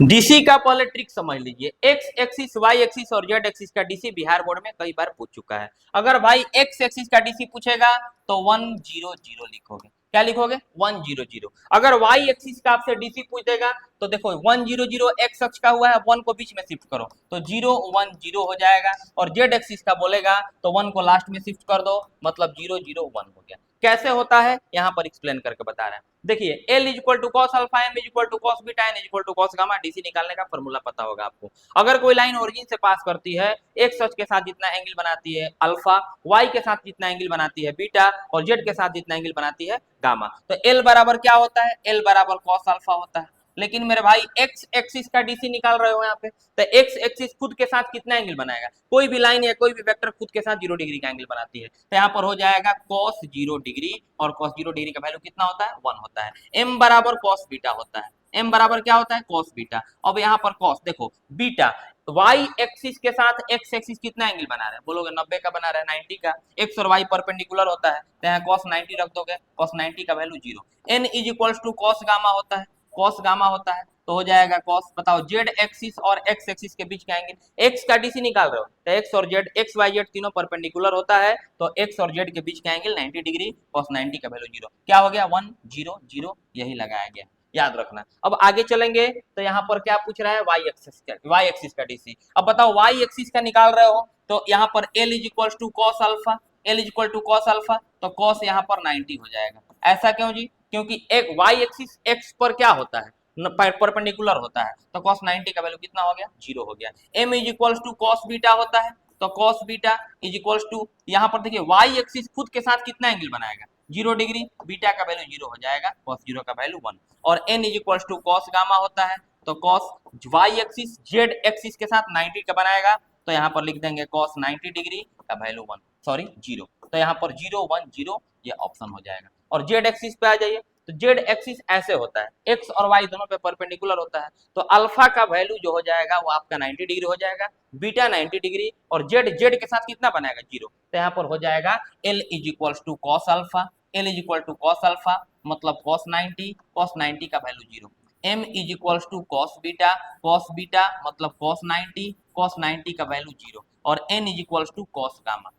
DC का पहले trick समझ लीजिए। एक्स एक्सिस, वाई एक्सिस और जेड एक्सिस का डीसी बिहार बोर्ड में कई बार पूछ चुका है। अगर भाई एक्स एक्सिस का डीसी पूछेगा तो 100 लिखोगे। क्या लिखोगे? 100। अगर वाई एक्सिस का आपसे डीसी पूछ देगा तो देखो 100 एक्स अक्ष का हुआ है, 1 को बीच में शिफ्ट करो तो 010 हो जाएगा। और जेड एक्सिस का बोलेगा तो 1 को लास्ट में शिफ्ट कर दो, मतलब 001 हो गया। कैसे होता है यहाँ पर एक्सप्लेन करके बता रहे हैं। देखिए L equal to cos alpha, M equal to cos beta, N equal to cos gamma. DC निकालने का फॉर्मूला पता होगा आपको। अगर कोई लाइन ओरिजिन से पास करती है, एक्स अक्ष के साथ जितना एंगल बनाती है अल्फा, वाई के साथ जितना एंगल बनाती है बीटा और जेड के साथ जितना एंगल बनाती है गामा, तो L बराबर क्या होता है? L बराबर कॉस अल्फा होता है। लेकिन मेरे भाई एक्स एक्सिस का डीसी निकाल रहे हो यहाँ पे, तो एक्स एक्सिस खुद के साथ कितना एंगल बनाएगा? कोई भी लाइन या कोई भी वेक्टर खुद के साथ 0 डिग्री का एंगल बनाती है, तो यहाँ पर हो जाएगा cos 0 डिग्री। और cos 0 डिग्री का वैल्यू कितना होता है? 1 होता है। m बराबर cos बीटा होता है। m बराबर क्या होता है? cos beta. अब यहाँ पर cos देखो बीटा y एक्सिस के साथ x एक्सिस कितना एंगल बना रहे हैं? बोलोगे 90 का बना रहा है, 90 का। x और y परपेंडिकुलर होता है तो यहाँ cos 90 रख दोगे, cos 90 का value 0। n is equals to cos gamma होता है, cos गामा होता है तो हो जाएगा cos। बताओ z एक्सिस और x एक्सिस के बीच का एंगल, x का डीसी निकाल रहे हो तो x और z, x y z तीनों परपेंडिकुलर होता है तो x और z के बीच का एंगल 90 डिग्री, cos 90 का वैल्यू 0। क्या हो गया? 100, यही लगाया गया, याद रखना। अब आगे चलेंगे तो यहाँ पर क्या पूछ रहा है? y एक्सिस का डीसी। अब बताओ y एक्सिस का निकाल रहे हो तो यहाँ पर L is equal to cos alpha, L is equal to cos alpha तो cos यहाँ पर 90 हो जाएगा। ऐसा क्यों जी? क्योंकि एक y एक्सिस x पर क्या होता है? परपेंडिकुलर होता है तो cos 90 का वैल्यू कितना हो गया? 0 हो गया। m is equals to cos beta होता है तो cos beta is equals to, यहाँ पर देखिए y एक्सिस खुद के साथ कितना एंगल बनाएगा? 0 डिग्री। बीटा का वैल्यू 0 हो जाएगा, cos 0 का वैल्यू 1। और n is equals to cos gamma होता है तो cos y axis z axis के साथ 90 का बनाएगा तो यहाँ पर लिख देंगे cos 90 डिग्री का वैल्यू 1, सॉरी 0। तो यहाँ पर 010 ये ऑप्शन हो जाएगा। और z एक्सिस पे आ जाइए तो जेड एक्सिस ऐसे होता है, एक्स और वाई दोनों पे परपेंडिकुलर होता है तो अल्फा का वैल्यू जो हो जाएगा वो आपका 90 डिग्री हो जाएगा, बीटा 90 डिग्री और जेड जेड के साथ कितना बनाएगा? 0। तो यहाँ पर हो जाएगा L is equal to cos alpha, L is equal to cos alpha मतलब cos 90 का value 0। M is equal to cos beta मतलब cos 90 का वैल्यू 0। और N is equal to cos gamma.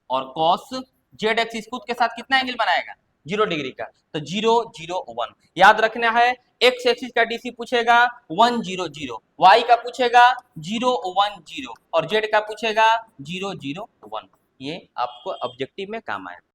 और cos जेड एक्सिस खुद के साथ कितना एंगल बनाएगा? 0 डिग्री का, तो 001 याद रखना है। एक्स एक्सिस का डीसी पूछेगा 100, वाई का पूछेगा 010 और जेड का पूछेगा 001। ये आपको ऑब्जेक्टिव में काम आएगा।